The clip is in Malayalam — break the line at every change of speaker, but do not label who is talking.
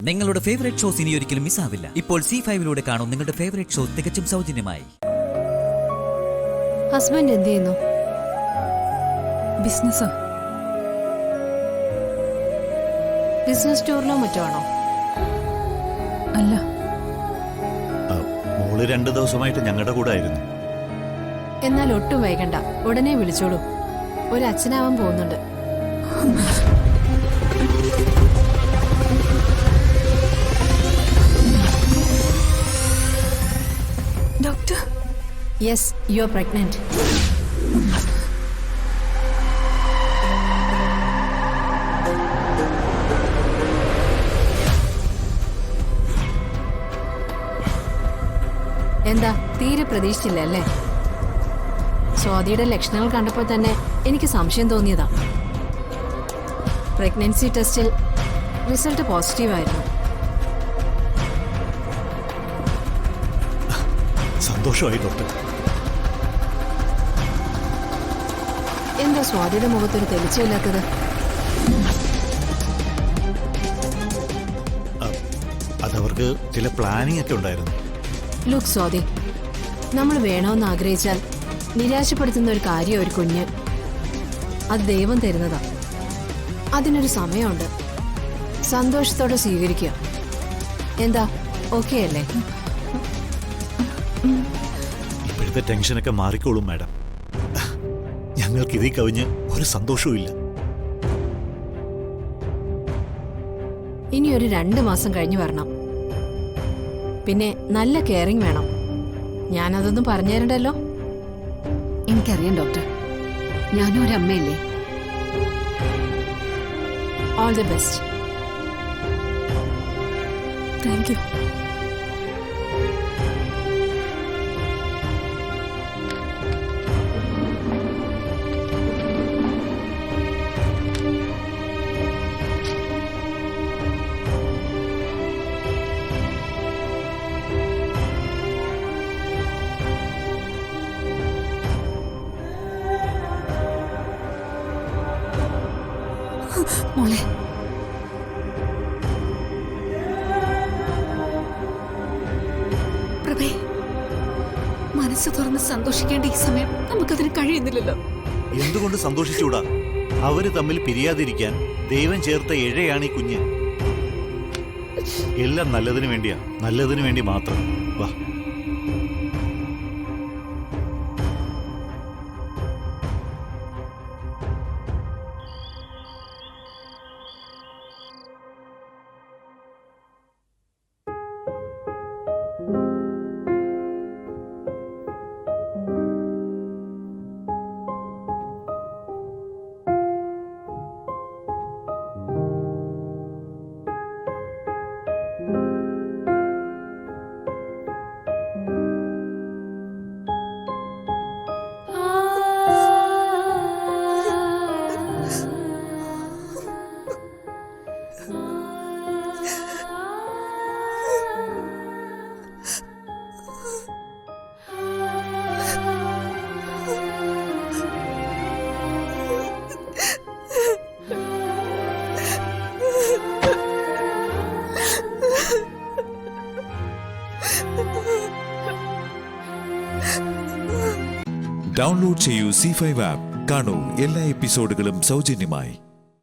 നിങ്ങളുടെ ഫേവറേറ്റ് ഷോസ് ഇനി ഒരിക്കലും മിസ്സാവില്ല. ഇപ്പോൾ C5 കാണും നിങ്ങളുടെ ഫേവറേറ്റ് ഷോ തികച്ചും സൗജന്യമായി.
ഹസ്ബൻഡ് എന്ത് ചെയ്യുന്നു?
ബിസിനസ്സാ.
ബിസിനസ് ടൂറിലോ മറ്റോ ആണോ?
അല്ല,
മോള് 2 ദിവസമായിട്ട് ഞങ്ങളുടെ കൂടെ ആയിരുന്നു.
എന്നാൽ ഒട്ടും വൈകണ്ട, ഉടനെ വിളിച്ചോളൂ. ഒരു അച്ഛനാവാൻ പോകുന്നുണ്ട്.
Doctor.
Yes, you are pregnant. എന്താ, തീരെ പ്രതീക്ഷിച്ചില്ല അല്ലേ? സ്വാതിയുടെ ലക്ഷണങ്ങൾ കണ്ടപ്പോൾ തന്നെ എനിക്ക് സംശയം തോന്നിയതാ. പ്രഗ്നൻസി ടെസ്റ്റിൽ റിസൾട്ട് പോസിറ്റീവായിരുന്നു.
സന്തോഷമായി ഡോക്ടർ.
എന്താ സ്വാതിയുടെ മുഖത്തൊരു തെളിച്ചമില്ലാത്തത്?
അതവർക്ക് ചില പ്ലാനിംഗ് ഒക്കെ ഉണ്ടായിരുന്നു.
ലുക്ക് സ്വാതി, നമ്മൾ വേണമെന്ന് ആഗ്രഹിച്ചാൽ നിരാശപ്പെടുത്തുന്ന ഒരു കാര്യം ഒരു കുഞ്ഞ്. അത് ദൈവം തരുന്നതാ. അതിനൊരു സമയമുണ്ട്. സന്തോഷത്തോടെ സ്വീകരിക്കുക. എന്താ, ഓക്കെ അല്ലേ?
ഇപ്പോഴത്തെ ടെൻഷനൊക്കെ മാറിക്കോളും മാഡം. ഞങ്ങൾക്ക് ഇതിൽ കവിഞ്ഞ് ഒരു സന്തോഷവും ഇല്ല.
ഇനി ഒരു 2 മാസം കഴിഞ്ഞു വരണം. പിന്നെ നല്ല കെയറിങ് വേണം. ഞാനതൊന്നും പറഞ്ഞു തരണ്ടല്ലോ.
എനിക്കറിയാം ഡോക്ടർ, ഞാനും ഒരു അമ്മയല്ലേ.
All the best.
Thank you. മോളെ, പ്രഭേ, മനസ്സ് തുറന്ന് സന്തോഷിക്കേണ്ട ഈ സമയം നമുക്കതിന് കഴിയുന്നില്ലല്ലോ.
എന്തുകൊണ്ട് സന്തോഷിച്ചുകൂടാ? അവര് തമ്മിൽ പിരിയാതിരിക്കാൻ ദൈവം ചേർത്ത ഇഴയാണ് ഈ കുഞ്ഞ്. എല്ലാം നല്ലതിനു വേണ്ടിയാ, നല്ലതിനു വേണ്ടി മാത്രം. വാ.
ഡൗൺലോഡ് ചെയ്യൂ C5 ആപ്പ്. കാണൂ എല്ലാ എപ്പിസോഡുകളും സൗജന്യമായി.